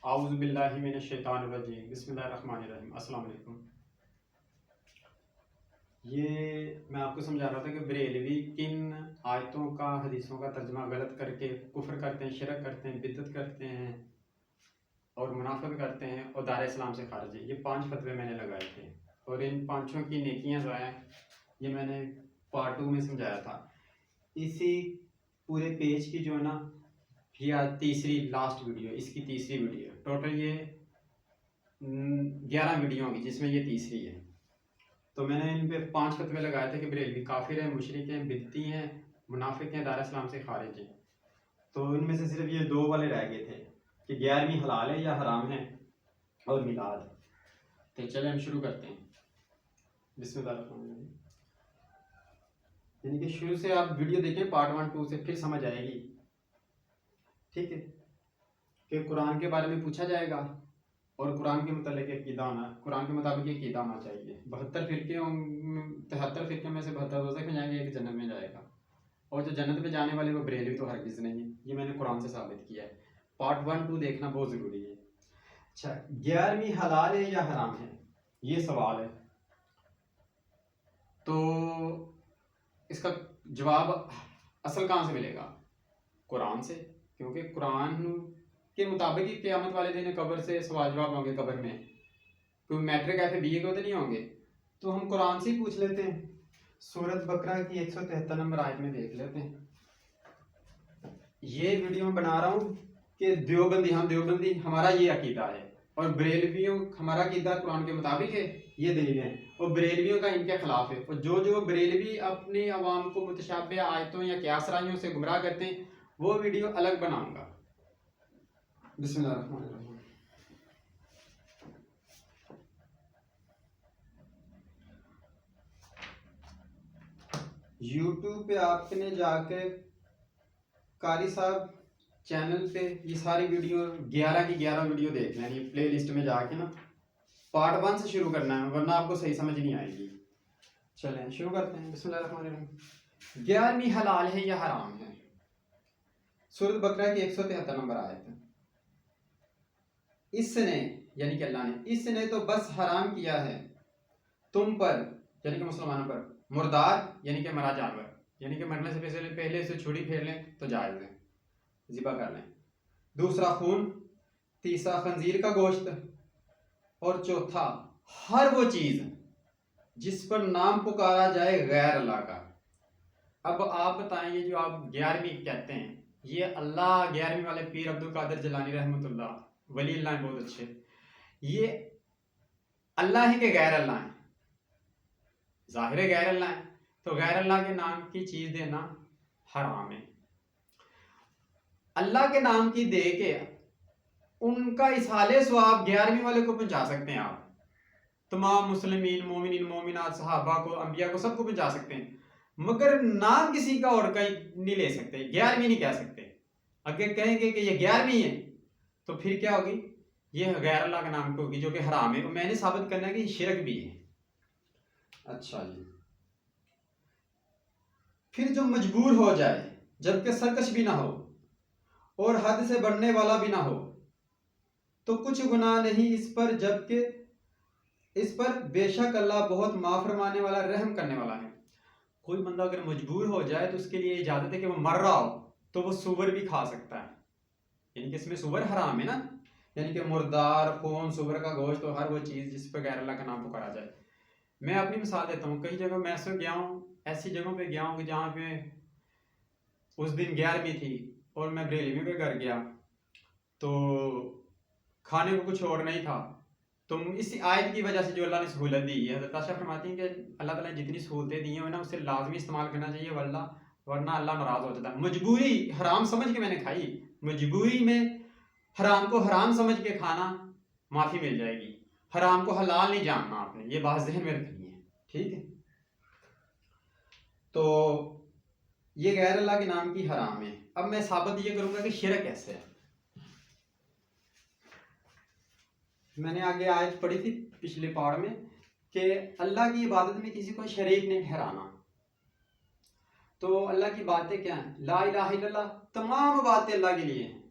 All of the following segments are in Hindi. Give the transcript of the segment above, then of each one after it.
आऊज़ु बिल्लाहि मिनश शैतानिर रजीम बिस्मिल्लाहिर्रहमानिर्रहीम। अस्सलाम वालेकुम। ये मैं आपको समझा रहा था कि बरेलवी किन आयतों का हदीसों का तर्जमा गलत करके कुफ्र करते हैं, शिरक करते हैं, बिदअत करते हैं और मुनाफिक करते हैं और दार इस्लाम से खारिज है। ये 5 फतवे मैंने लगाए थे और इन पाँचों की नेकियां जो हैं ये मैंने पार्ट 2 में समझाया था। इसी पूरे पेज की जो है ना ये आज तीसरी लास्ट वीडियो, इसकी तीसरी वीडियो। टोटल ये 11 वीडियो होंगी जिसमें ये तीसरी है। तो मैंने इन पे 5 फतवे लगाए थे कि बरेलवी काफिर हैं, मुशरिक हैं, बिदती हैं, मुनाफिक हैं, दार इस्लाम से खारिज हैं। तो इनमें से सिर्फ ये 2 वाले रह गए थे कि 11वीं हलाल है या हराम है और मिलाद। तो चले हम शुरू करते हैं। बिस्मिल्लाह। यानी कि शुरू से आप वीडियो देखें पार्ट 1 2 से, फिर समझ आएगी। ठीक है कि कुरान के बारे में पूछा जाएगा और कुरान के मुताबिक अकीदा होना, कुरान के मुताबिक अकीदा होना चाहिए। 72 फिरके 73 फिरके में से 72 दोज़ख में जाएंगे, एक जन्नत में जाएगा। और जो जन्नत में जाने वाले वो बरेलवी तो हरगिज़ नहीं है। ये मैंने कुरान से साबित किया है। पार्ट 1 2 देखना बहुत ज़रूरी है। अच्छा, 11वीं हलाल है या हराम है, ये सवाल है। तो इसका जवाब असल कहाँ से मिलेगा? कुरान से, क्योंकि कुरान के मुताबिक ही क़यामत वाले दिन कब्र से सवाल जवाब होंगे। कब्र में कोई मैट्रिक ऐसे बीए को तो नहीं होंगे, तो हम कुरान से ही पूछ लेते हैं। सूरत बकरा की 173 नंबर आयत में देख लेते हैं। ये वीडियो मैं बना रहा हूँ कि देवबंदी, हम देवबंदी, हमारा ये अकीदा है और बरेलवियों हमारा अकीदा कुरान के मुताबिक है, ये दलील है, और बरेलवियों का इनके खिलाफ है। और जो बरेलवी अपने अवाम को मुतशाबिह आयतों या क़यास राइयों से गुमराह करते हैं वो वीडियो अलग बनाऊंगा। बिस्मिल्लाहिर्रहमानिर्रहीम। यूट्यूब पे आपने जाके कारी साहब चैनल पे ये सारी वीडियो 11 की 11 वीडियो देख लेनी, प्ले लिस्ट में जाके ना पार्ट 1 से शुरू करना है, वरना आपको सही समझ नहीं आएगी। चलें शुरू करते हैं। बिस्मिल्लाहिर्रहमानिर्रहीम। 11वीं हलाल है या हराम है? सूरत बकरा की 173 नंबर आयत है। इसने यानी कि अल्लाह ने, इसने तो बस हराम किया है तुम पर यानी कि मुसलमानों पर, मुर्दार यानी कि मरा जानवर, यानी कि मरने से पहले से छुरी फेर लें तो जायज़ है, ज़िबा कर लें। दूसरा खून, तीसरा खंजीर का गोश्त, और चौथा हर वो चीज़ जिस पर नाम पुकारा जाए गैर अल्लाह का। अब आप बताएं, ये जो आप 11वीं कहते हैं, ये अल्लाह 11वीं वाले पीर अब्दुल कादिर जिलानी रहमतुल्लाह वली अल्लाह बहुत अच्छे, ये अल्लाह ही के गैर अल्लाह हैं, जाहिर है गैर अल्लाह है, तो गैर अल्लाह के नाम की चीज देना हराम है। अल्लाह के नाम की दे के उनका इसाले सवाब 11वीं वाले को पहुंचा सकते हैं। आप तमाम मुस्लिमीन, मोमिनीन, मोमिनात, सहाबा को, अंबिया को, सबको पहुंचा सकते हैं, मगर नाम किसी का और का नहीं ले सकते, 11वीं नहीं कह सकते। अगर कहेंगे कि ये 11वीं है तो फिर क्या होगी? ये गैर अल्लाह के नाम की होगी, जो कि हराम है, और मैंने साबित करना है कि शिरक भी है। अच्छा जी, फिर जो मजबूर हो जाए जबकि सरकश भी ना हो और हद से बढ़ने वाला भी ना हो तो कुछ गुनाह नहीं इस पर, जबकि इस पर बेशक अल्लाह बहुत माफ फरमाने वाला, रहम करने वाला है। कोई बंदा अगर मजबूर हो जाए तो उसके लिए इजाजत है कि वो मर रहा हो तो वो सूअर भी खा सकता है, यानी कि इसमें सूअर हराम है ना, यानी कि मुर्दार, खून, सूअर का गोश्त, तो हर वो चीज़ जिस पर गैर अल्लाह का नाम पुकारा जाए। मैं अपनी मिसाल देता हूँ, कई जगह मैं ऐसे गया हूँ, ऐसी जगहों पे गया हूँ कि जहाँ पे उस दिन 11वीं थी और मैं बरेलवी के घर गया तो खाने को कुछ और नहीं था। तो इस आयत की वजह से जो अल्लाह ने सहूलत दी है, हज़रत आयशा फरमाती हैं कि अल्लाह ताला ने जितनी सहूलतें दी हैं ना उसे लाजमी इस्तेमाल करना चाहिए, वरना अल्लाह नाराज़ हो जाता है। मजबूरी हराम समझ के मैंने खाई, मजबूरी में हराम को हराम समझ के खाना, माफ़ी मिल जाएगी। हराम को हलाल नहीं जानना आपने, ये बात ज़हन में रखनी है, ठीक है। तो ये गैर अल्लाह के नाम की हराम है। अब मैं साबित ये करूंगा कि शिरक कैसे है। मैंने आगे आयत पढ़ी थी पिछले पाठ में कि अल्लाह की इबादत में किसी को शरीक नहीं ठहराना। तो अल्लाह की बातें क्या हैं? ला इलाहा इल्लल्लाह, तमाम बातें अल्लाह के लिए हैं।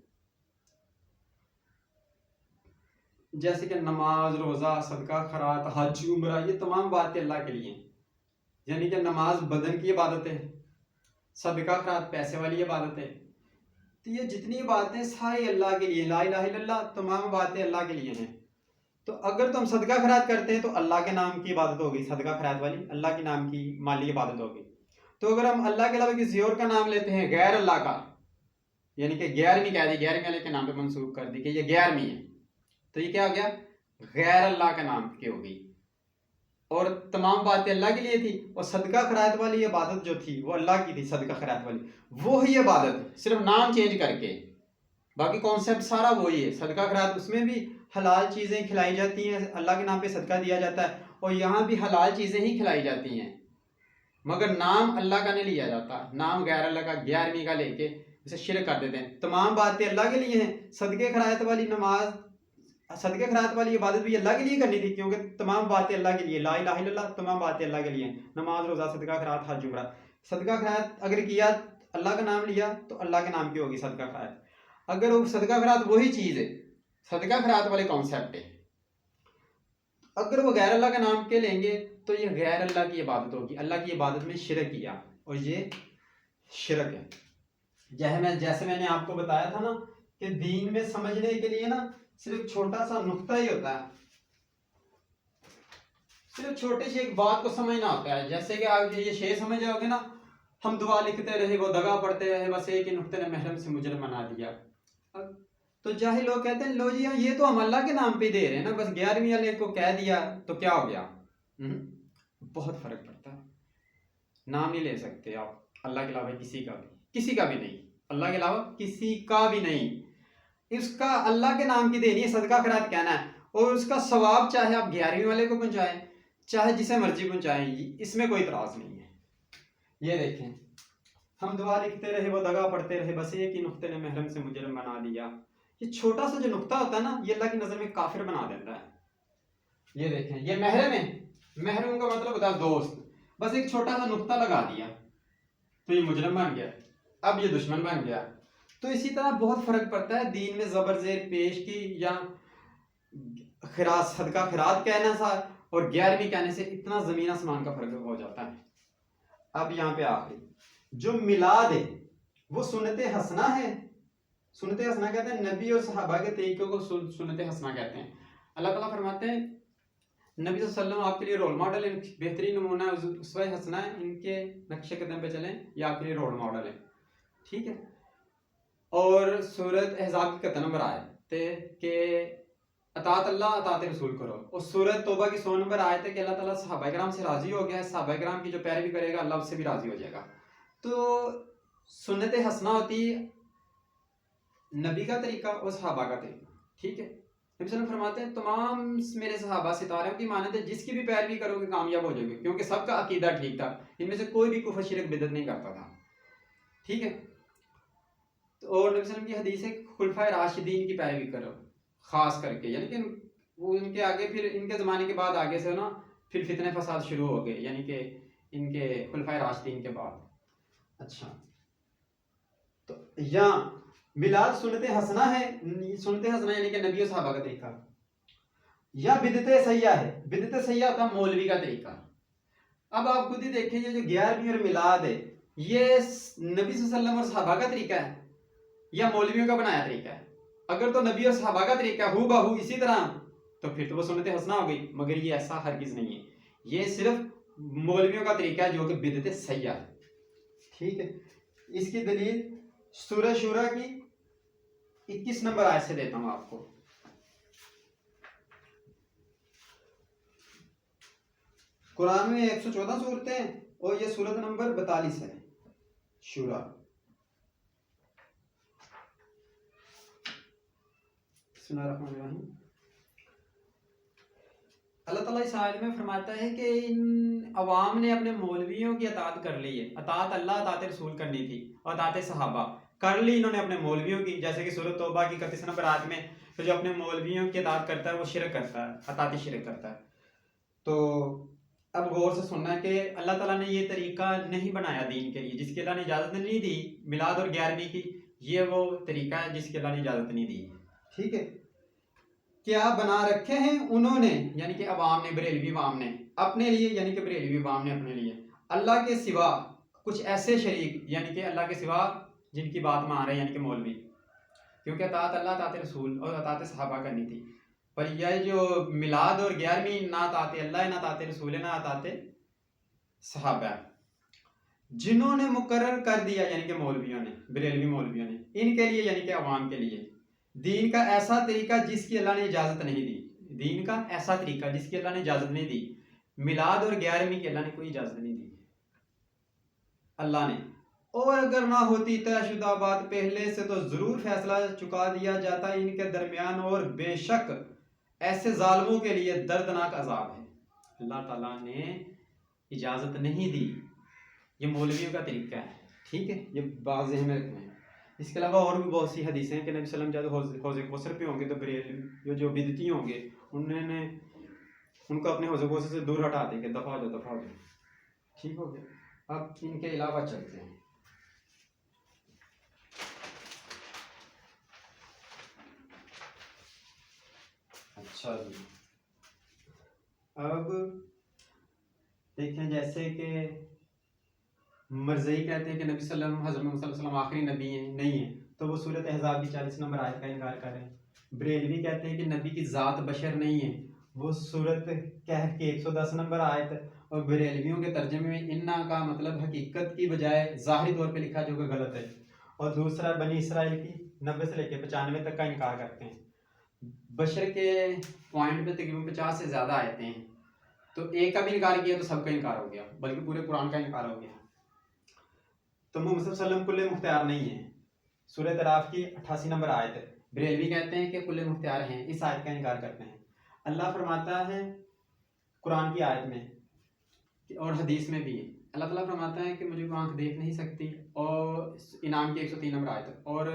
जैसे कि नमाज, रोज़ा, सदका खैरात, हज, उम्रा, ये तमाम बातें अल्लाह के लिए हैं। यानी कि नमाज बदन की इबादत है, सदका खैरात पैसे वाली इबादत है। तो ये जितनी बातें सारी अल्लाह के लिए, ला इलाहा इल्लल्लाह, तमाम बातें अल्लाह के लिए हैं। तो अगर तो हम सदका खैरात करते हैं तो अल्लाह के नाम की इबादत होगी, सदका खैरात वाली अल्लाह के नाम की माली इबादत होगी। तो अगर हम अल्लाह के अलावा किसी और का नाम लेते हैं गैर अल्लाह का, यानी कि ग्यारहवीं कह दी, ग्यारहवीं वाले के नाम पे मंसूब कर दी कि ये 11वीं है, तो ये क्या हो गया, गैर अल्लाह के नाम की हो गई। और तमाम बातें अल्लाह के लिए थी, और सदका खैरात वाली इबादत जो थी वो अल्लाह की थी, सदका खैरात वाली वो ही इबादत, सिर्फ नाम चेंज करके, बाकी कॉन्सेप्ट सारा वही है। सदका खैरात उसमें भी हलाल चीज़ें खिलाई जाती हैं, अल्लाह के नाम पे सदका दिया जाता है, और यहाँ भी हलाल चीज़ें ही खिलाई जाती हैं, मगर नाम अल्लाह का नहीं लिया जाता, नाम गैर अल्लाह का 11वीं का लेके उसे शिरक कर देते हैं। तमाम बातें अल्लाह के लिए हैं। सदके खैरात वाली नमाज, सदके खैरात वाली इबादत भी अल्लाह के लिए करनी थी, क्योंकि तमाम बातें अल्लाह के लिए, ला इलाहा इल्लल्लाह, तमाम बातें अल्लाह के लिए, नमाज, रोज़ा, सदका खैरात, हज, उम्रा। सदका खैरात अगर किया, अल्लाह का नाम लिया, तो अल्लाह के नाम की होगी सदका खैरात। अगर वो सदका खैरात वही चीज़ है, सदका खैरात वाले कॉन्सेप्ट है, अगर वो गैर अल्लाह के नाम के लेंगे तो ये गैर अल्लाह की इबादत होगी, अल्लाह की इबादत में शिरक किया, और ये शिरक है। जैसे मैंने आपको बताया था ना कि दीन में समझने के लिए ना सिर्फ छोटा सा नुक्ता ही होता है, सिर्फ छोटी सी एक बात को समझना होता है। जैसे कि आप ये शेर समझ जाओगे ना, हम दुआ लिखते रहे, वो दगा पढ़ते रहे, बस एक ही नुक्ते ने महरम से मुजरिम बना दिया। तो जाहिल लोग कहते हैं, लो जी ये तो हम अल्लाह के नाम पे दे रहे हैं ना, बस 11वीं वाले को कह दिया तो क्या हो गया। बहुत फर्क पड़ता है। नाम नहीं ले सकते आप अल्लाह के अलावा किसी का भी नहीं, अल्लाह के अलावा किसी का भी नहीं। इसका अल्लाह के नाम की देनी है, सदका खैरात कहना है, और उसका सवाब चाहे आप 11वीं वाले को पहुंचाएं, चाहे जिसे मर्जी पहुंचाएं, इसमें कोई इतराज नहीं है। ये देखें, हम दुआ लिखते रहे, वो दगा पढ़ते रहे, बस एक ही नुक्ते ने महरम से मुजरिम बना दिया। ये छोटा सा जो नुक्ता होता है ना, ये अल्लाह की नजर में काफिर बना देता है। ये देखें, ये महरम है, महरम का मतलब होता है दोस्त, बस एक छोटा सा नुक्ता लगा दिया तो ये मुजरिम बन गया, अब ये दुश्मन बन गया। तो इसी तरह बहुत फर्क पड़ता है दीन में ज़बर ज़ेर पेश की या खिरात, सदका खिरात कहने सा और 11वीं कहने से इतना ज़मीन आसमान का फर्क हो जाता है। अब यहाँ पे आखिरी जो मिलाद है वो सुन्नत हसना है। सुन्नत हसना कहते हैं नबी और सहाबा के तरीकों को सुन्नत हसना कहते हैं। अल्लाह ताला फरमाते हैं नबी सल्लल्लाहु अलैहि वसल्लम आपके लिए रोल मॉडल है, बेहतरीन नमूना है, उसवा हसना है, इनके नक्शे कदम पे चलें, ये आपके लिए रोल मॉडल है, ठीक है। और सूरत अहज़ाब की 71 नंबर आयत है कि अतात अल्लाह अतात रसूल करो, और सूरत तौबा की 100 नंबर आयत है कि अल्लाह ताला सहाबा किराम से राज़ी हो गया है, सहाबा किराम की जो पैरवी करेगा अल्लाह उससे भी राज़ी हो जाएगा। तो सुन्नत हसना होती नबी का तरीका और सहाबा का तरीका, ठीक है। नबी सल्लल्लाहु अलैहि वसल्लम फरमाते हैं तमाम मेरे सहाबा सितारों की मानत है, जिसकी भी पैरवी करोगे कामयाब हो जाओगे, क्योंकि सबका अकीदा ठीक था, इनमें से कोई भी कुफ्र शिरक बिदअत नहीं करता था, ठीक है। तो और नबी सल्लल्लाहु अलैहि वसल्लम की हदीस है खुलफाए राशिदीन की पैरवी करो खास करके, यानी कि वो इनके आगे, फिर इनके ज़माने के बाद आगे से ना फिर फितने फसाद शुरू हो गए, यानी कि इनके खुलफाए राशिदीन के बाद। अच्छा, तो यहाँ मिलाद सुन्नत हसना है, सुन्नत हसना यानी कि नबी और सहाबा का तरीका, या बिदत सैया है। बिदत सैया होता है मौलवी का तरीका। अब आप खुद ही देखें, जो 11वीं और मिलाद है ये नबी सल्लल्लाहु अलैहि वसल्लम और सहाबा का तरीका है या मौलवियों का बनाया तरीका है। अगर तो नबी और सहाबा का तरीका हू बहू इसी तरह, तो फिर तो वो सुन्नत हसना हो गई, मगर ये ऐसा हरगिज नहीं है, ये सिर्फ मौलवियों का तरीका है जो कि बिदत सैया है, ठीक है। इसकी दलील सूरह शूरा की 21 नंबर आयत से देता हूं आपको। कुरान में 114 सूरतें हैं और ये सूरत नंबर 42 है, शूरा। अल्लाह ताला इस आयत में फरमाता है कि इन अवाम ने अपने मौलवियों की अतात कर ली है। अतात अल्लाह अतात रसूल करनी थी और अतात सहाबा कर ली इन्होंने अपने मौलवियों की, जैसे कि सूरत तौबा की 31 नंबर आयत में, तो जो अपने मौलवियों की अतात करता है वो शिरक करता है, अतात शिरक करता है। तो अब गौर से सुनना है कि अल्लाह ताला ने ये तरीका नहीं बनाया दीन के लिए, जिसकी अल्लाह ने इजाज़त नहीं दी। मिलाद और 11वीं की ये वो तरीका है जिसकी अल्लाह ने इजाज़त नहीं दी, ठीक है। क्या बना रखे हैं उन्होंने, यानी कि अवाम ने, बरेलवी अवाम ने अपने लिए, यानी कि बरेलवी अवाम ने अपने लिए अल्लाह के सिवा कुछ ऐसे शरीक, यानी कि अल्लाह के सिवा जिनकी बात मान रहे हैं, यानी कि मौलवी, क्योंकि अतात अल्लाह अतात रसूल और अतात सहाबा करनी थी। पर यह जो मिलाद और 11वीं ना अतात अल्लाह ना अतात रसूल ना अतात सहाबा, जिन्होंने मुकर्रर कर दिया, यानी कि मौलवियों ने, बरेलवी मौलवियों ने, इनके लिए, यानी कि अवाम के लिए दीन का ऐसा तरीका जिसकी अल्लाह ने इजाज़त नहीं दी, दीन का ऐसा तरीका जिसकी अल्लाह ने इजाज़त नहीं दी, मिलाद और 11वीं की अल्लाह ने कोई इजाज़त नहीं दी अल्लाह ने। और अगर ना होती तयशुदा बात पहले से तो ज़रूर फैसला चुका दिया जाता इनके दरमियान, और बेशक ऐसे जालिमों के लिए दर्दनाक अजाब है। अल्लाह ताला ने इजाज़त नहीं दी, ये मौलवियों का तरीका है, ठीक है, ये बात ज़हन में रखना है। इसके अलावा और भी बहुत सी हदीसें हैं कि नबी सल्लल्लाहु अलैहि वसल्लम जब हौज़ कौसर पे होंगे तो बरेलवी जो बिदती होंगे उन्होंने उनको अपने हौज़ कौसर से दूर हटा देंगे, दफ़ा हो जाओ, दफ़ा हो जाओ, ठीक हो गया। अब इनके अलावा चलते हैं। अच्छा जी, अब देखें, जैसे कि मरज़ई कहते हैं कि नबी हज़रत मोहम्मद सल्लल्लाहु अलैहि वसल्लम आखिरी नबी हैं, नहीं है, तो वो सूरत अहज़ाब की 40 नंबर आयत का इनकार कर रहे हैं। बरेलवी कहते हैं कि नबी की ज़ात बशर नहीं है, वो सूरत कहफ की 110 नंबर आयत, और बरेलवियों के तर्जमे में इन्ना का मतलब हकीकत की बजाय ज़ाहिरी तौर पे लिखा, जो कि गलत है। और दूसरा बनी इसराइल की 90 से लेकर 95 तक का इनकार करते हैं। बशर के पॉइंट पे तकरीबन 50 से ज़्यादा आयतें हैं, तो एक का भी इनकार किया तो सबका इनकार हो गया, बल्कि पूरे कुरान का इनकार हो गया। तो मोहम्मद सल्लल्लाहु अलैहि वसल्लम कुल्ले मुख्तियार नहीं है, सूरह तराफ की 88 नंबर आयत है। बरेलवी कहते हैं कि कुल्ले मुख्तियार हैं, इस आयत का इनकार करते हैं। अल्लाह फरमाता है कुरान की आयत में और हदीस में भी, अल्लाह ताला फरमाता है कि मुझे आँख देख नहीं सकती, और इनाम की 103 नंबर आयत, और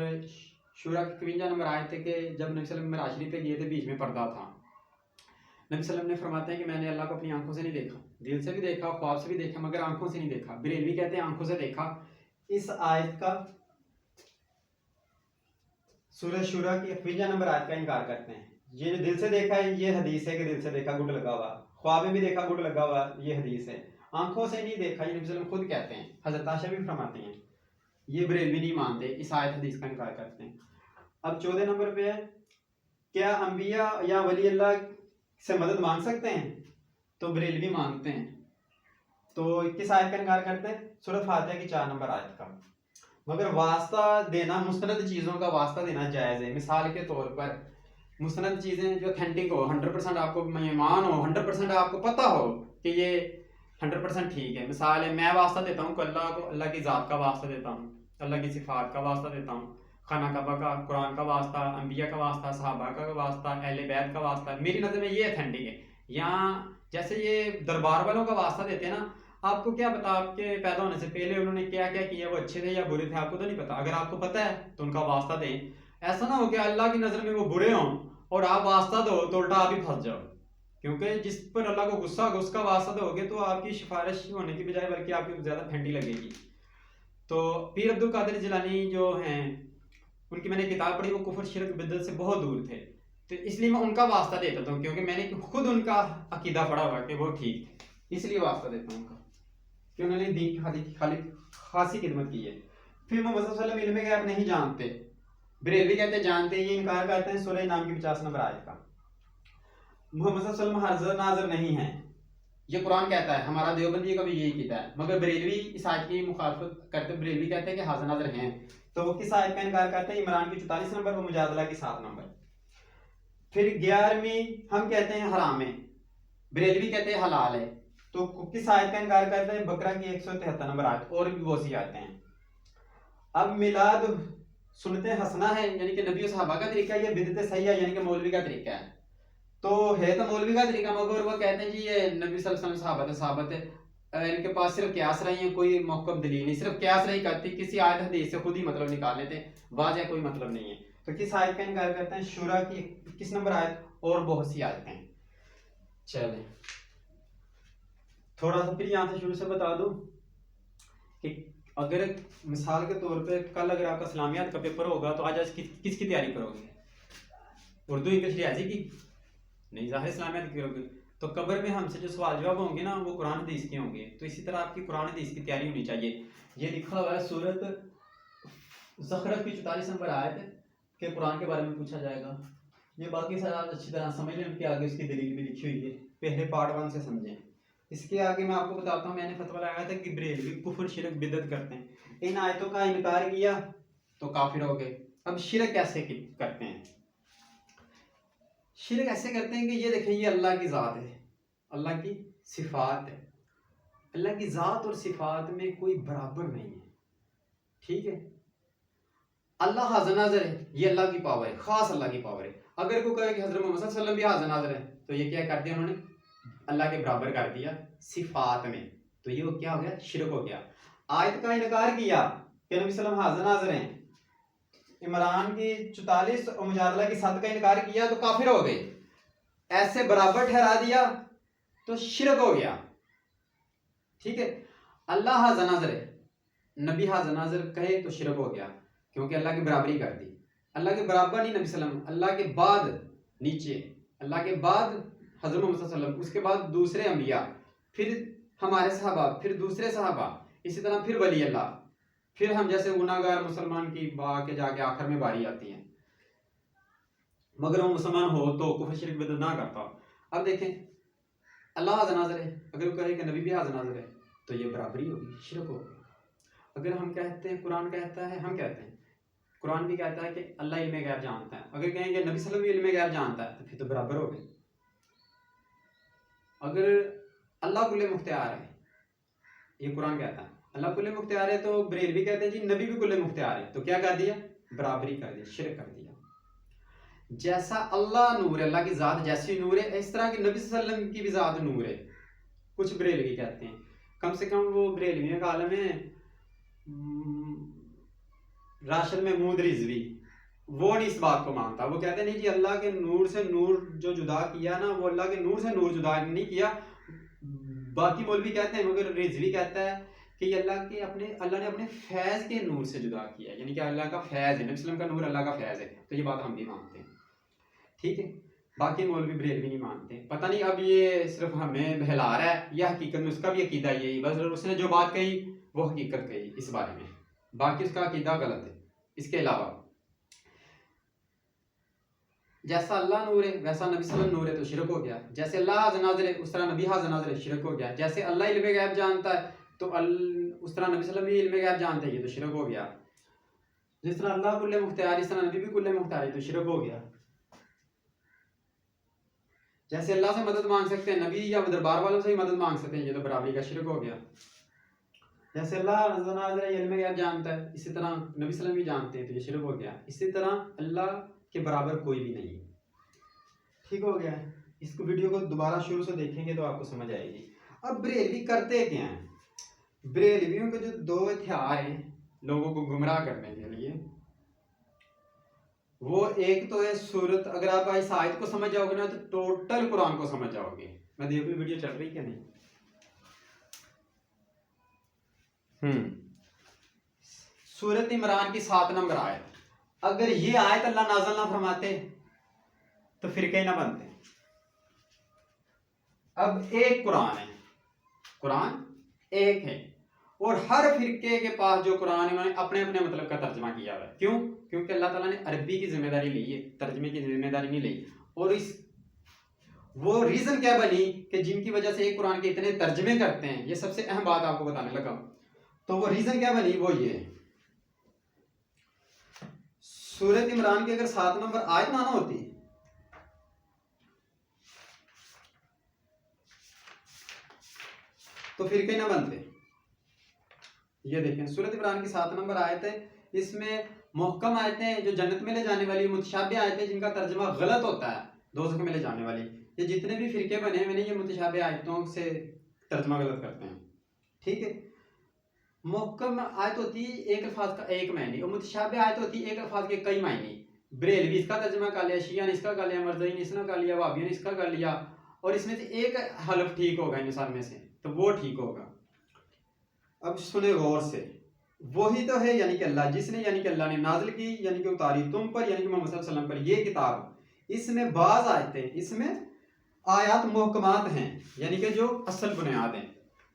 शूरा की 51 नंबर आयत है कि जब नबी सल्लल्लाहु अलैहि वसल्लम मेराज शरीफ पे गए थे, बीच में पर्दा था। नबी सल्लल्लाहु अलैहि वसल्लम ने फरमाते हैं कि मैंने अल्लाह को अपनी आंखों से नहीं देखा, दिल से भी देखा, ख्वाब से भी देखा, मगर आंखों से नहीं देखा। बरेलवी कहते हैं आंखों से देखा। इस आयत का, सूरह शूरा की 51 नंबर आयत का इनकार करते हैं। ये जो दिल से देखा है, ये हदीस है कि दिल से देखा, गुड लगा हुआ, ख्वाब में भी देखा, गुड लगा हुआ, ये हदीस है। आंखों से नहीं देखा, ये नबी सल्लल्लाहु अलैहि वसल्लम खुद कहते हैं, हजरत आयशा भी फरमाती हैं। ये बरेलवी नहीं मानते, इस आयत हदीस का इनकार करते हैं। अब 14 नंबर पे है, क्या अंबिया या वली अल्लाह से मदद मांग सकते हैं? तो बरेलवी मांगते हैं। तो किस आयत का इनकार करते हैं? सूरह फातिहा की 4 नंबर आयत का। मगर वास्ता देना, मुस्तनद चीज़ों का वास्ता देना जायज़ है। मिसाल के तौर पर मुस्तनद चीज़ें जो ऑथेंटिक हो, 100% आपको ईमान हो, 100% आपको पता हो कि ये 100% ठीक है। मिसाल है, मैं वास्ता देता हूँ अल्लाह को, अल्लाह की ज़ात का वास्ता देता हूँ, अल्लाह की सिफात का वास्ता देता हूँ, खाना काबा का, कुरान का वास्ता, अंबिया का वास्ता, सहाबा का वास्ता, अहले बैत का वास्ता, मेरी नज़र में ये ऑथेंटिक है। यहाँ जैसे ये दरबार वालों का वास्ता देते हैं ना, आपको क्या पता आपके पैदा होने से पहले उन्होंने क्या क्या किया, वो अच्छे थे या बुरे थे, आपको तो नहीं पता। अगर आपको पता है तो उनका वास्ता दें। ऐसा ना हो कि अल्लाह की नज़र में वो बुरे हों और आप वास्ता दो तो उल्टा आप ही फंस जाओ, क्योंकि जिस पर अल्लाह को गुस्सा होगा उसका वास्ता दोगे तो आपकी सिफारिश होने की बजाय बल्कि आपकी ज़्यादा ठंडी लगेगी। तो पीर अब्दुल कादिर जिलानी जो हैं, उनकी मैंने किताब पढ़ी, वो कुफर शिरक बिदअत से बहुत दूर थे, तो इसलिए मैं उनका वास्ता देता हूँ, क्योंकि मैंने खुद उनका अकीदा पढ़ा हुआ कि वो ठीक थे, इसलिए वास्ता देता हूँ उनका, कि उन्होंने दीन की खाली खासी खिदमत की है। फिर मोहम्मद सल्लल्लाहु अलैहि वसल्लम इल्म गैब नहीं जानते, बरेलवी कहते जानते हैं, ये इनकार करते हैं सूरह नाम की 50 नंबर आयत का। मोहम्मद सल्लल्लाहु अलैहि वसल्लम हाज़िर नाज़िर नहीं है, ये कुरान कहता है, हमारा देवबंदी का भी यही कीता है, मगर बरेलवी इस आयत की मुखालफत करते, बरेलवी कहते हैं कि हाज़िर नाज़िर हैं। तो वो किस आयत का इनकार करते हैं? इमरान की 44 नंबर और मुजादला की 7 नंबर। फिर 11वीं हम कहते हैं हराम है, बरेलवी कहते हैं हलाल है। तो किस आयत का इनकार करते हैं? बकरा की 173 नंबर आयत, और भी बहुत सी आयतें हैं। अब मिलाद सुन्नत हसना है, यानी कि नबी और सहाबा का तरीका, ये बिदअत सही है, यानी कि मौलवी का तरीका है। तो है तो मौलवी का तरीका, मगर वो कहते हैं जी ये नबी सल्लल्लाहु अलैहि वसल्लम सहाबत है, इनके पास सिर्फ क्यास रही है, कोई मौकब दलील नहीं, सिर्फ क्यास रही करती, किसी आयत हदीस से खुद ही मतलब निकाल लेते हैं, वाज़ेह कोई मतलब नहीं है। तो किस आयत का इनकार करते हैं? शूरा की 21 नंबर आयत, और बहुत सी आयतें हैं। चलें, थोड़ा सा फिर यहाँ से शुरू से बता दूं कि अगर मिसाल के तौर पे कल अगर आपका इस्लामियात का पेपर होगा तो आज किसकी तैयारी करोगे? उर्दू इंग्लिश रियाजी की नहीं, ज़ाहिर इस्लामियत की होगी। तो कब्र में हमसे जो सवाल जवाब होंगे ना वो कुरान हदीस के होंगे। तो इसी तरह आपकी कुरान हदीस की तैयारी होनी चाहिए। ये लिखा हुआ है सूरत ज़ुखरफ की 44 नंबर आयत के कुरान के बारे में पूछा जाएगा। ये बाकी सारा आप अच्छी तरह समझ लें, उनके आगे उसकी दलील भी लिखी हुई है, पहले पार्ट 1 से समझें। इसके आगे मैं आपको बताता हूँ, मैंने फतवा लगाया था कि बरेलवी कुफर शिरक बिदअत करते हैं। इन आयतों का इनकार किया तो काफिर हो गए। अब शिरक कैसे करते हैं? शिरक ऐसे करते हैं कि ये देखें, ये अल्लाह की ज़ात है, अल्लाह की सिफात है। अल्लाह की ज़ात और सिफात में कोई बराबर नहीं है, ठीक है। अल्लाह हाज़िर नाज़िर है, ये अल्लाह की पावर है, ख़ास अल्लाह की पावर है। अगर कोई कहे कि हज़रत मोहम्मद सल्लल्लाहु अलैहि वसल्लम भी हाज़िर नाज़िर है, तो ये क्या कर दिया उन्होंने? अल्लाह के बराबर कर दिया सिफात में। तो ये क्या हो गया? शिरक हो गया। आयत का इनकार किया कि नबी सल्लल्लाहु अलैहि वसल्लम हाज़िर नाज़िर हैं, इमरान की 44 और मुजादला की 7 का इनकार किया तो काफिर हो गए। ऐसे बराबर ठहरा दिया तो शिरक हो गया, ठीक है। अल्लाह हाज़िर नाज़िर है, नबी हाज़िर नाज़िर कहे तो शिरक हो गया, क्योंकि अल्लाह की बराबरी कर दी। अल्लाह के बराबर नहीं नबी सल्लल्लाहु अलैहि वसल्लम, अल्लाह के बाद नीचे, अल्लाह के बाद हज़रत मोहम्मद सल्लल्लाहु अलैहि वसल्लम, उसके बाद दूसरे अंबिया, फिर हमारे सहाबा, फिर दूसरे सहाबा, इसी तरह फिर वली अल्लाह, फिर हम जैसे गुनाहगार मुसलमान की के जाके आखिर में बारी आती है, मगर वो मुसलमान हो तो कुफर शिरक बिदअत ना करता। अब देखें, अल्लाह हाज़िर नाज़िर है, अगर वो कहे कि नबी भी हाज़िर नाज़िर है तो ये बराबरी होगी, शिरक होगी। अगर हम कहते हैं, कुरान कहता है, हम कहते हैं कुरान भी कहता है कि अल्लाह इल्म गैब जानता है, अगर कहेंगे नबी सल्लल्लाहु अलैहि वसल्लम भी इल्म गैब जानता है तो फिर तो बराबर हो गए। अगर अल्लाह कुल्ले मुख्तियार है, ये कुरान कहता है अल्लाह कुल्ले मुख्तियार है, तो बरेलवी कहते हैं जी नबी भी कुल्ले मुख्तियार है, तो क्या कर दिया? बराबरी कर दी, शिरक कर दिया। जैसा अल्लाह नूर है, अल्लाह की ज़ात जैसी नूर है, इस तरह की नबी सल्लल्लाहु अलैहि वसल्लम की भी ज़ात नूर है। कुछ बरेलवी कहते हैं, कम से कम वो बरेलवियों का आलम है राशिद महमूद रिजवी, वो नहीं इस बात को मानता। वो कहते नहीं जी अल्लाह के नूर से नूर जो जुदा किया ना, वो अल्लाह के नूर से नूर जुदा नहीं किया। बाकी मौलवी कहते हैं, मगर रिजवी कहता है कि अल्लाह ने अपने फैज़ के नूर से जुदा किया, यानी कि अल्लाह का फैज़ है, नबी सल्लल्लाहु अलैहि वसल्लम का नूर अल्लाह का फैज़ है। तो ये बात हम भी मानते हैं, ठीक है। बाकी मौलवी बरेलवी नहीं मानते। पता नहीं अब ये सिर्फ हमें बहला रहा है या हकीकत में उसका भी अकीदा यही, बस उसने जो बात कही वो हकीकत कही इस बारे में, बाकी उसका अकीदा गलत है। इसके अलावा जैसा अल्लाह नूर है वैसा नबी सल्लल्लाहु अलैहि वसल्लम नूर है, तो शिरक हो गया। जैसे अल्लाह हाज़िर नाज़िर है उस तरह नबी हाज़िर नाज़िर है, शिरक हो गया। जैसे अल्लाह इल्म गैब जानता है तो उस तरह नबी सल्लल्लाहु अलैहि वसल्लम भी इल्म गैब जानते हैं, ये तो शिरक हो गया। जिस तरह अल्लाह कुल्ले मुख्तियार, इस तरह नबी भी कुल्ले मुख्तियार है, तो शिरक हो गया। जैसे अल्लाह से मदद मांग सकते हैं, नबी या दरबार वालों से भी मदद मांग सकते हैं, ये तो बराबरी का शिरक हो गया। जैसे अल्लाह इल्म गैब जानता है, इसी तरह नबी सल्लल्लाहु अलैहि वसल्लम भी जानते हैं, तो ये शिरक हो गया। इसी तरह अल्लाह के बराबर कोई भी नहीं, ठीक हो गया। इसको वीडियो को दोबारा शुरू से देखेंगे तो आपको समझ आएगी। अब बरेलवी करते क्या हैं? बरेलवियों के जो दो हथियार हैं लोगों को गुमराह करने के लिए, वो एक तो है सूरत, अगर आप इस आयत को समझ जाओगे ना तो टोटल कुरान को समझ जाओगे। मैं देखो वीडियो चल रही क्या नहीं। सूरत इमरान की 7 नंबर आयत, अगर ये आयत अल्लाह नाज़िल ना फरमाते तो फिरके ना बनते। अब एक कुरान है, कुरान एक है, और हर फिरके के पास जो कुरान है उन्होंने अपने अपने मतलब का तर्जमा किया हुआ है। क्यों? क्योंकि अल्लाह ताला ने अरबी की जिम्मेदारी ली है, तर्जमे की जिम्मेदारी नहीं ली। और वो रीजन क्या बनी कि जिनकी वजह से एक कुरान के इतने तर्जमे करते हैं, ये सबसे अहम बात आपको बताने लगा। तो वो रीजन क्या बनी, वो ये सूरत इमरान की अगर 7 नंबर आयत ना होती तो फिरके ना बनते। ये देखें सूरत इमरान की 7 नंबर आयत है, इसमें मुहक्कम आयतें जो जन्नत में ले जाने वाली, मुतशाबी आयतें जिनका तर्जमा गलत होता है, दोज़ख में ले जाने वाली, ये जितने भी फिरके बने मैंने ये मुतशाबी आयतों से तर्जमा गलत करते हैं, ठीक है। मुहक्कम आयत होती है एक अल्फाज का एक मायने, और मुतशाबी आयत होती है एक अल्फाज के कई मायने। बरेलवी इसका तर्जमा कर लिया, शिया ने इसका कर लिया, मर्ज़ई ने इसका कर लिया, वाबिया ने इसका कर लिया, और इसमें से एक हलफ ठीक होगा इन सब में से, तो वो ठीक होगा। अब सुने गौर से, वही तो है यानी कि अल्लाह, जिसने यानी कि अल्लाह ने नाजिल की यानी कि उतारी तुम पर यानी कि मोहम्मद सल्लल्लाहु अलैहि वसल्लम पर ये किताब, इसमें बाज आयतें, इसमें आयात मुहकमात हैं, यानी कि जो असल बुनियाद हैं,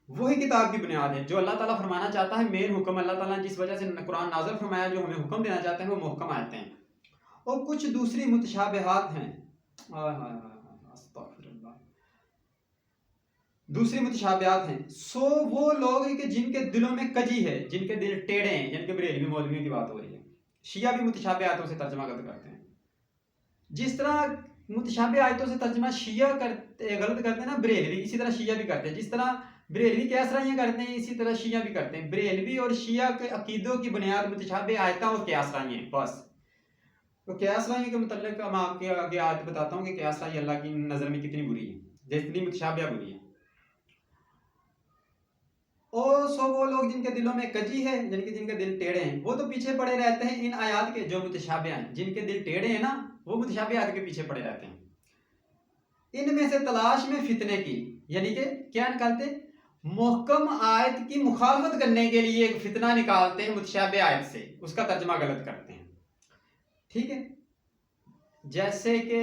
वही किताब की बुनियाद है। जो अल्लाह ताला फरमाना चाहता है, मेन हुक्म अल्लाह ताला जिस वजह से कुरान नाज़िल फरमाया, जो हमें हुक्म देना चाहते हैं, वो मुहकम आयतें हैं। और कुछ दूसरी मुतशाबिहात हैं, अस्तगफिरुल्लाह, दूसरी मुतशाबिहात हैं। सो वो लोग हैं कि जिनके दिलों में कजी है, जिनके दिल टेढ़े हैं, यानी कि बरेलवी मौलवियों की बात हो रही है। शिया भी मुतशाबिहातों से तर्जमा गलत करते हैं। जिस तरह मुतशाबे आयतों से तर्जमा शिया गलत करते हैं ना बरेलवी, इसी तरह शिया भी करते हैं। जिस तरह बरेलवी क़यासराइयाँ करते हैं, इसी तरह शिया भी करते हैं। बरेलवी और शिया के अकीदों की बुनियाद मुतशाबे आयता और क़यासराइयाँ, बस। तो क़यासराइयों के मुतल्लिक़ मैं आपके आगे आयत बताता हूँ कि क़यासराई अल्लाह की नज़र में कितनी बुरी है, जितनी मुतशाबिहा बुरी है। और सो वो लोग जिनके दिलों में कजी है, यानी कि जिनके दिल टेढ़े हैं, वो तो पीछे पड़े रहते हैं इन आयात के जो मुतशाबिहा हैं। जिनके दिल टेढ़े हैं ना, वो मुतशाबिहा आयत के पीछे पड़े रहते हैं। इनमें से तलाश में फितने की, यानी कि क्या निकालते, मुहकम आयत की मुखालफत करने के लिए एक फितना निकालते हैं मुतशाबिह आयत से, उसका तर्जमा गलत करते हैं। ठीक है, जैसे कि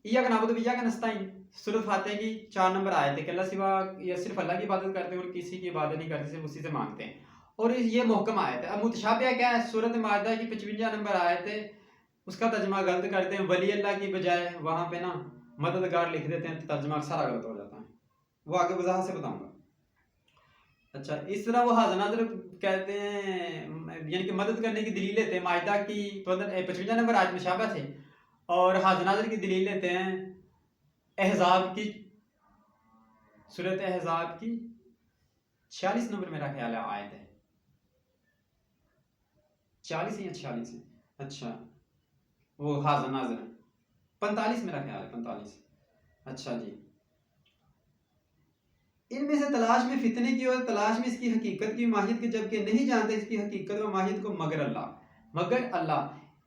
इय्याक नअबुदु व इय्याक नस्तईन, सूरह फातिहा की 4 नंबर आयत है कि अल्लाह सिवा या सिर्फ अल्लाह की इबादत करते हैं और किसी की इबादत नहीं करते, सिर्फ उसी से मांगते हैं। और ये मुहकम आयत है। अब मुतशाबिह क्या है, सूरत माइदा की 55 नंबर आयत है, उसका तर्जमा गलत करते हैं, वली अल्लाह की बजाय वहाँ पे ना मददगार लिख देते हैं, तो तर्जमा सारा गलत हो जाता है। वो आगे वजाहत से बताऊंगा। अच्छा, इस तरह वो हाज़नाज़र कहते हैं, यानी कि मदद करने की दलील लेते हैं माइदा की 55 नंबर आयत में शाबा थे, और हाज़नाज़र की दलील लेते हैं अहज़ाब की, सूरत अहज़ाब की 46 नंबर मेरा ख्याल है आयत है, 40 या 46 है। अच्छा, वो हाज़नाज़र 45 मेरा ख्याल है, 45। अच्छा जी, इनमें से तलाश में फितने की और तलाश में इसकी हकीकत की माहियत की, जबकि नहीं जानते इसकी हकीकत व माहियत को मगर अल्लाह, मगर अल्लाह।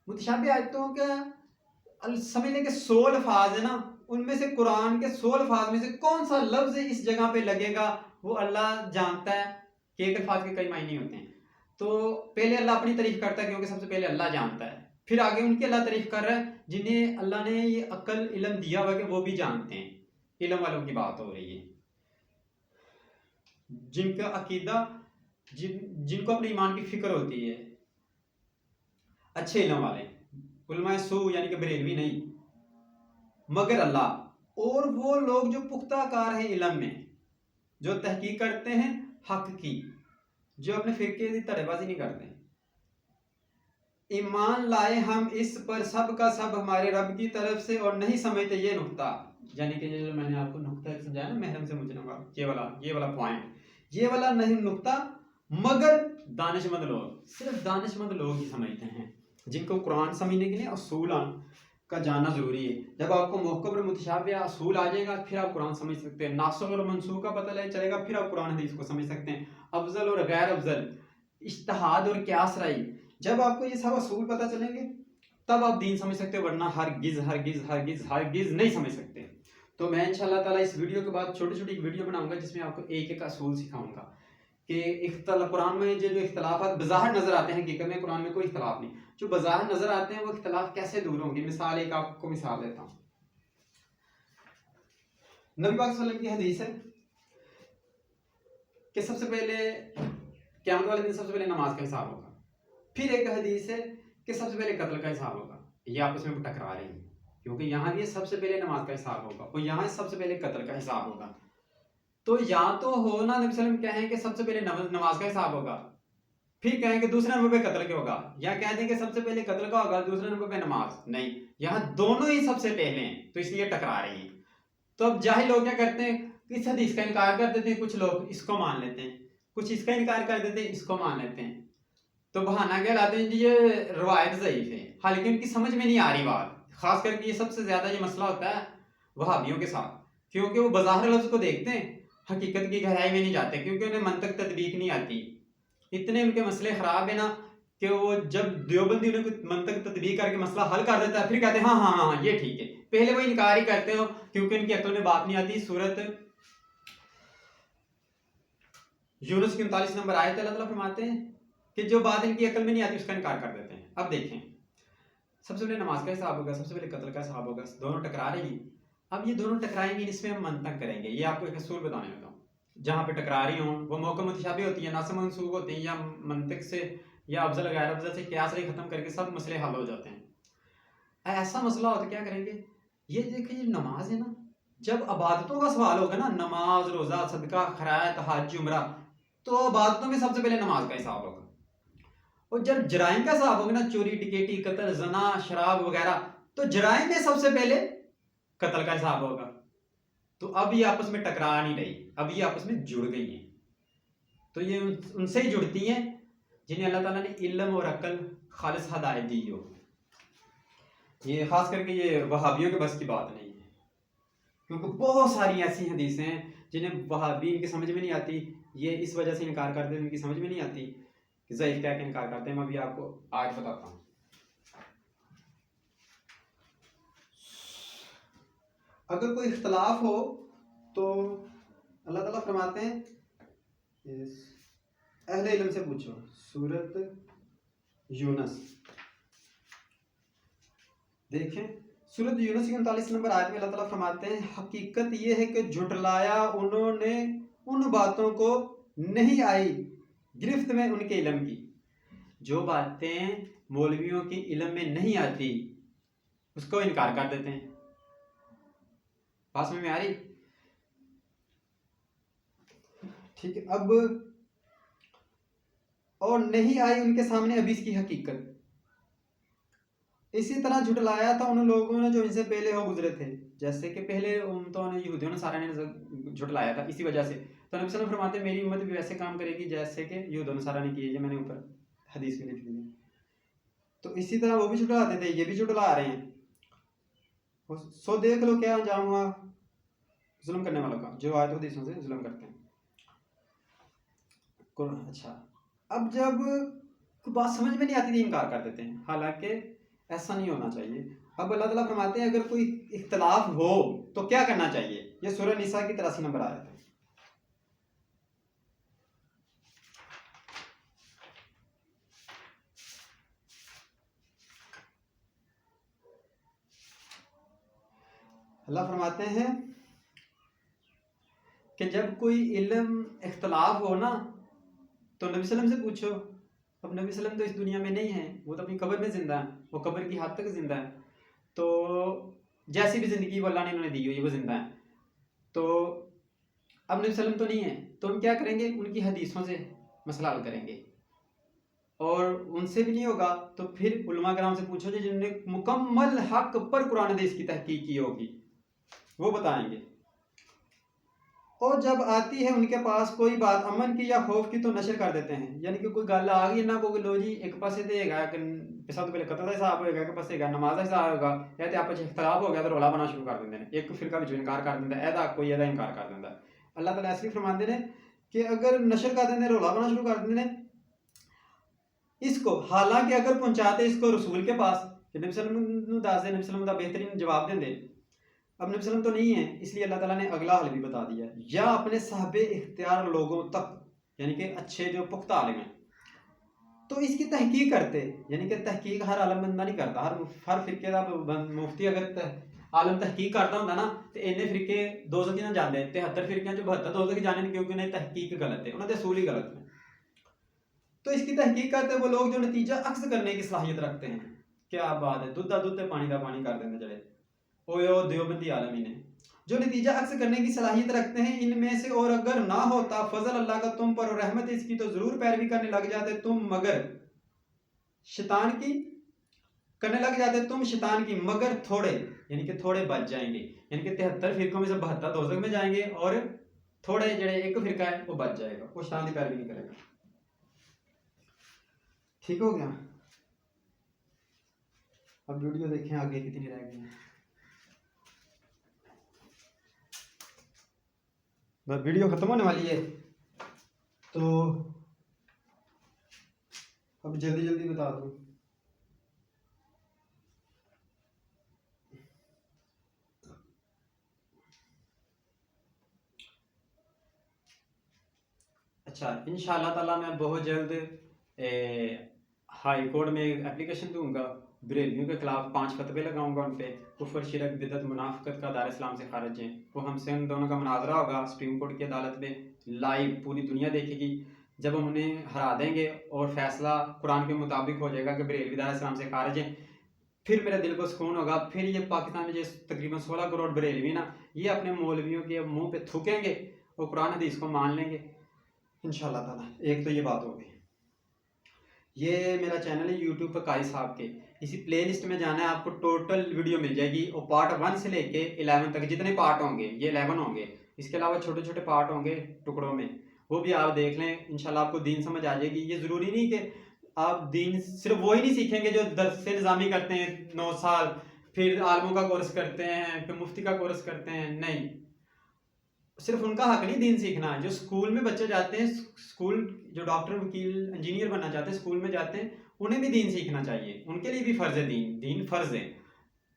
मुतशाबिह आयतों का समझने के 100 अल्फाज है ना, उनमें से कुरान के 100 अल्फाज में से कौन सा लफ्ज इस जगह पे लगेगा, वो अल्लाह जानता है कि एक अल्फाज के कई मायने होते हैं। तो पहले अल्लाह अपनी तारीफ करता है, क्योंकि सबसे पहले अल्लाह जानता है, फिर आगे उनकी अल्लाह तारीफ कर रहा है जिन्हें अल्लाह ने ये अक्ल इल्म दिया हुआ कि वो भी जानते हैं। इल्म वालों की बात हो रही है, जिनका अकीदा, जिनको अपने ईमान की फिक्र होती है, अच्छे इल्म वाले, उलमाए सू यानी कि बरेलवी नहीं, मगर अल्लाह। और वो लोग जो पुख्ता कार हैं इल्म में, जो तहकीक करते हैं हक की, जो अपने फिरके की तड़ेबाजी नहीं करते। ईमान लाए हम इस पर सब का सब हमारे रब की तरफ से, और नहीं समझते ये नुक्ता, यानी कि जो मैंने आपको नुक्ता समझाया ना महरम से मुझे, ये वाला पॉइंट, ये वाला नहीं नुक्ता, मगर दानिशमंद लोग, सिर्फ दानिशमंद लोग ही समझते हैं, जिनको कुरान समझने के लिए असूल का जानना जरूरी है। जब आपको मुहक्कम और मुतशाबिह असूल आ जाएगा, फिर आप कुरान समझ सकते हैं। नासिख और मनसूख का पता चलेगा, फिर आप कुरान हदीस को समझ सकते हैं। अफजल और गैर अफजल, इज्तिहाद और क़यास राई, जब आपको ये सब असूल पता चलेंगे, तब आप दीन समझ सकते हो, वरना हरगिज हरगिज हरगिज हरगिज नहीं समझ सकते। तो मैं इंशाल्लाह ताला इस वीडियो के बाद छोटी छोटी वीडियो बनाऊंगा, जिसमें आपको एक एक असूल सिखाऊंगा कि कुरान में जो इख्तलाफात बज़ाहिर नजर आते हैं, हकीकत में कुरान में कोई इख्तलाफ नहीं, जो बज़ाहिर नजर आते हैं वो इख्तलाफ कैसे दूर होंगे। मिसाल एक आपको मिसाल देता हूँ, नबी पाक सल्लल्लाहु अलैहि वसल्लम की हदीस है कि सबसे पहले क़यामत वाले दिन सबसे पहले नमाज का हिसाब होगा। फिर एक हदीस है कि सबसे पहले कत्ल का हिसाब होगा। ये आपस में टकरा रही है, क्योंकि यहाँ भी सबसे पहले नमाज का हिसाब होगा और यहाँ सबसे पहले कत्ल का हिसाब होगा। तो या तो हो ना नबी सल्लल्लाहु अलैहि वसल्लम कहें कि सबसे पहले नमाज का हिसाब होगा, फिर कहें कि दूसरे नंबर पे कत्ल का होगा, या कह दें कि सबसे पहले कत्ल का होगा, दूसरे नंबर पे नमाज। नहीं, यहाँ दोनों ही सबसे पहले हैं, तो इसलिए टकरा रही है। तो अब जाहिल लोग क्या करते हैं, इस हदीस का इनकार कर देते हैं, कुछ लोग इसको मान लेते हैं, कुछ इसका इनकार कर देते हैं, इसको मान लेते हैं। तो बहाना क्या लाते हैं जी, ये रवायत ज़ईफ है, हालांकि उनकी समझ में नहीं आ रही बात। खास करके ये सबसे ज्यादा ये मसला होता है वहाबियों के साथ, क्योंकि वो बज़ाहिर लफ्ज़ को देखते हैं, हकीकत की गहराई में नहीं जाते, क्योंकि उन्हें मंतक तदबीक नहीं आती। इतने उनके मसले खराब है ना कि वो जब देवबंदी उन्हें मंतक तदबीक करके मसला हल कर देता है, फिर कहते हैं हाँ हाँ हाँ ये ठीक है। पहले वो इनकार ही करते हो, क्योंकि उनकी अक्ल में बात नहीं आती। सूरत यूनुस की 39 नंबर आयत अल्लाह ताला फरमाते हैं कि जो बात इनकी अकल में नहीं आती उसका इनकार कर देते हैं। अब देखें, सबसे पहले नमाज का हिसाब होगा, सबसे पहले कत्ल का हिसाब होगा, दोनों टकरा रही। अब ये दोनों टकराएंगी, इसमें हम मंतक करेंगे। ये आपको एक असूल बताने लगा हूँ। जहाँ पे टकरा रही हों वो मौका मुतशाबी होती है, नासिब मनसूब होती है, या मंतक से या अफजल गैर अफजल से क्यास रही खत्म करके सब मसले हल हो जाते हैं। ऐसा मसला हो तो क्या करेंगे, ये देखिए ये नमाज है ना, जब अबादतों का सवाल होगा ना, नमाज रोज़ा सदका खैरात हज उम्रा, तो अबादतों में सबसे पहले नमाज का हिसाब होगा। और जब जराइम का हिसाब होगा ना, चोरी डकैती कत्ल जना शराब वगैरह, तो जराइम में सबसे पहले कत्ल का हिसाब होगा। तो अब ये आपस में टकरा नहीं रही, अब ये आपस में जुड़ गई हैं। तो ये उनसे ही जुड़ती हैं जिन्हें अल्लाह ताला ने इल्म और अक्ल खालिस हदायत दी हो। ये खास करके ये वहाबियों के बस की बात नहीं है, क्योंकि बहुत सारी ऐसी हदीसें हैं जिन्हें वहाबी इनकी समझ में नहीं आती। ये इस वजह से इनकार करते हैं, इनकी समझ में नहीं आती कि ज़ईफ़ कह के इनकार करते हैं। मैं अभी आपको आज बताता हूँ। अगर कोई इख्तलाफ हो तो अल्लाह ताला फरमाते हैं अहले इल्म से पूछो, सूरत यूनस देखें, सूरत यूनस की 39 नंबर आयत में अल्लाह ताला फरमाते हैं, हकीकत ये है कि झुटलाया उन्होंने उन बातों को नहीं आई गिरफ्त में उनके इल्म की, जो बातें मौलवियों की इल्म में नहीं आती उसको इनकार कर देते हैं। बात समझ में आ रही? ठीक है। अब और नहीं आई उनके सामने अभी इसकी हकीकत, इसी तरह झुटलाया था उन लोगों ने जो इनसे पहले हो गुजरे थे, जैसे कि पहले तो यहूदियों ने सारा ने झुटलाया था इसी वजह से। तो नबी सल्लल्लाहु अलैहि वसल्लम फरमाते मेरी उम्मत भी वैसे काम करेगी जैसे कि यहूदियों ने सारा ने किए, जो मैंने ऊपर हदीस में लिख दी है। तो इसी तरह वो भी झुटलाते थे, ये भी झुटला रहे हैं। सो देख लो क्या अंजाम हुआ जुल्म करने वालों का, जो आयत हदीसों से जुल्म करते हैं। अच्छा, अब जब बात समझ में नहीं आती थी इनकार कर देते हैं, हालांकि ऐसा नहीं होना चाहिए। अब अल्लाह ताला फरमाते हैं अगर कोई इख्तलाफ हो तो क्या करना चाहिए। ये सूरह निसा की 83 नंबर आयत है। अल्लाह फरमाते हैं कि जब कोई इल्म इख्तलाफ हो ना तो नबी सल्लम से पूछो। अब नबी सल्लम तो इस दुनिया में नहीं है, वो तो अपनी कब्र में जिंदा है, वो कब्र की हद तक जिंदा है। तो जैसी भी ज़िंदगी वो अल्लाह ने उन्होंने दी हुई है वो जिंदा है। तो अब नबी सल्लम तो नहीं है, तो हम क्या करेंगे, उनकी हदीसों से मसला हल करेंगे। और उनसे भी नहीं होगा तो फिर उलमा कराम से पूछो जिन्होंने मुकम्मल हक पर कुरान हदीस की तहकीक की होगी, वो बताएंगे। और जब आती है उनके पास कोई बात अमन की या खौफ की तो नशर कर देते हैं, यानी कि कोई गल आ गई ना, कोई लो जी एक पासे तो हैगा कि सब तो पहले कतल का हिसाब होएगा, एक पासे हैगा नमाज का हिसाब होगा, या तो आपस इख्तलाफ हो गया तो रौला बना शुरू कर देंगे, एक फिरका विचों इनकार कर दिंदा एदा कोई एदा इनकार कर दिंदा। अल्लाह ताला ऐसे फरमाते हैं कि अगर नशर कर देंगे रौला बना शुरू कर देंगे इसको, हालांकि अगर पहुंचाते इसको रसूल के पास कि नबी सल्लल्लाहु अलैहि वसल्लम दस दे, नबी सल्लल्लाहु अलैहि वसल्लम दा बेहतरीन जवाब देंगे। अब नबी सल्लम तो नहीं है, इसलिए अल्लाह ताला ने अगला हल भी बता दिया, या अपने साहबे इख्तियार लोगों तक, यानी कि अच्छे जो पुख्ता आलिम हैं, तो इसकी तहकीक करते, यानी कि तहकीक हर आलम बंदा नहीं करता, हर फिरके का मुफ्ती अगर आलम तहकीक करता होंगे ना तो इन्ने फिरके दो सौ ना जाते, 73 फिरकियां जो 72 दो सौ जाने, क्योंकि उन्हें तहकीक गलत है, उन्होंने असूल ही गलत है। तो इसकी तहकीक करते वो लोग जो नतीजा अक्स करने की सलाहियत रखते हैं। क्या बात है, दुद्धा दुद्ध पानी का पानी कर देंगे जड़े ओयो देवबंदी आलमी ने, जो नतीजा अक्स करने की सलाहियत रखते हैं इनमें से, और अगर ना होता फजल अल्लाह का तुम पर और रहमत इसकी तो जरूर पैरवी करने लग जाते तुम, मगर शैतान की करने लग जाते तुम शैतान की, मगर थोड़े, यानी कि थोड़े बच जाएंगे, यानी कि 73 फिरकों में से 72 दोजख में जाएंगे और थोड़े जड़े एक फिरका है वो बच जाएगा, वो शैतान की पैरवी नहीं करेगा। ठीक हो गया। अब वीडियो देखें आगे कितनी रह गई है। बस वीडियो ख़त्म होने वाली है, तो अब जल्दी जल्दी बता दूँ। अच्छा, इंशाअल्लाह ताला मैं बहुत जल्द हाई कोर्ट में एक एप्लीकेशन दूंगा, बरेलवियों के खिलाफ 5 फतवे लगाऊंगा उन पे, कुफर शिरक बिदत मुनाफिकत का दार इस्लाम से खारिज हैं। वो हमसे उन दोनों का मुनाजरा होगा सुप्रीम कोर्ट की अदालत में, लाइव पूरी दुनिया देखेगी। जब हम उन्हें हरा देंगे और फैसला कुरान के मुताबिक हो जाएगा कि बरेलवी दार इस्लाम से खारिज हैं, फिर मेरे दिल को सुकून होगा। फिर ये पाकिस्तान में जो तकरीबन 16 करोड़ बरेलवी ना, ये अपने मौलवियों के मुंह पे थूकेंगे और कुरान हदीस को मान लेंगे इंशाल्लाह ताला। एक तो ये बात होगी। ये मेरा चैनल है यूट्यूब पर कारी साहब के, इसी प्लेलिस्ट में जाना है, आपको टोटल वीडियो मिल जाएगी और पार्ट 1 से लेके 11 तक जितने पार्ट होंगे ये 11 होंगे। इसके अलावा छोटे छोटे पार्ट होंगे टुकड़ों में, वो भी आप देख लें, इंशाल्लाह आपको दीन समझ आ जाएगी। ये ज़रूरी नहीं कि आप दीन सिर्फ वो ही नहीं सीखेंगे जो दरस निज़ामी करते हैं 9 साल, फिर आलमों का कोर्स करते हैं, फिर मुफ्ती का कोर्स करते हैं, नहीं। सिर्फ उनका हक नहीं दीन सीखना, जो स्कूल में बच्चे जाते हैं, स्कूल जो डॉक्टर वकील इंजीनियर बनना चाहते हैं स्कूल में जाते हैं, उन्हें भी दीन सीखना चाहिए, उनके लिए भी फ़र्ज़ है दीन फ़र्ज़ है।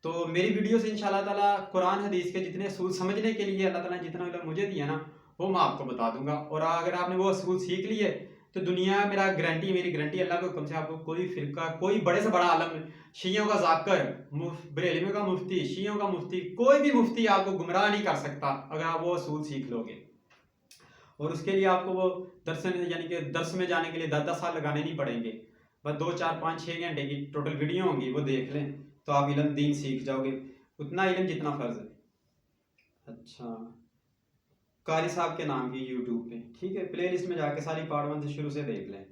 तो मेरी वीडियो से इंशाल्लाह ताला कुरान हदीस के जितने असूल समझने के लिए अल्लाह ताला ने जितना इल्म मुझे दिया ना, वो मैं आपको बता दूंगा। और अगर आपने वो असूल सीख लिए तो दुनिया मेरा गारंटी, मेरी गारंटी अल्लाह के हुक्म से, आपको कोई फ़िरका, कोई बड़े से बड़ा आलम, शियों का जाकर, बरेलवियों का मुफ्ती, शियों का मुफ्ती, कोई भी मुफ्ती आपको गुमराह नहीं कर सकता अगर आप वो असूल सीख लोगे। और उसके लिए आपको वो दर्स यानी कि दर्स में जाने के लिए 10-10 साल लगाने नहीं पड़ेंगे, बस 2, 4, 5, 6 घंटे की टोटल वीडियो होंगी, वो देख लें तो आप इल्म दीन सीख जाओगे, उतना इल्म जितना फ़र्ज़ है। अच्छा, कारी साहब के नाम की यूट्यूब पे, ठीक है, प्ले लिस्ट में जाके सारी पार्ट 1 से शुरू से देख लें।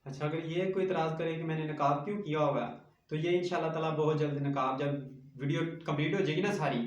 अच्छा, अगर ये कोई इतराज़ करे कि मैंने नकाब क्यों किया होगा, तो ये इंशाल्लाह ताला बहुत जल्द नकाब, जब वीडियो कंप्लीट हो जाएगी ना सारी,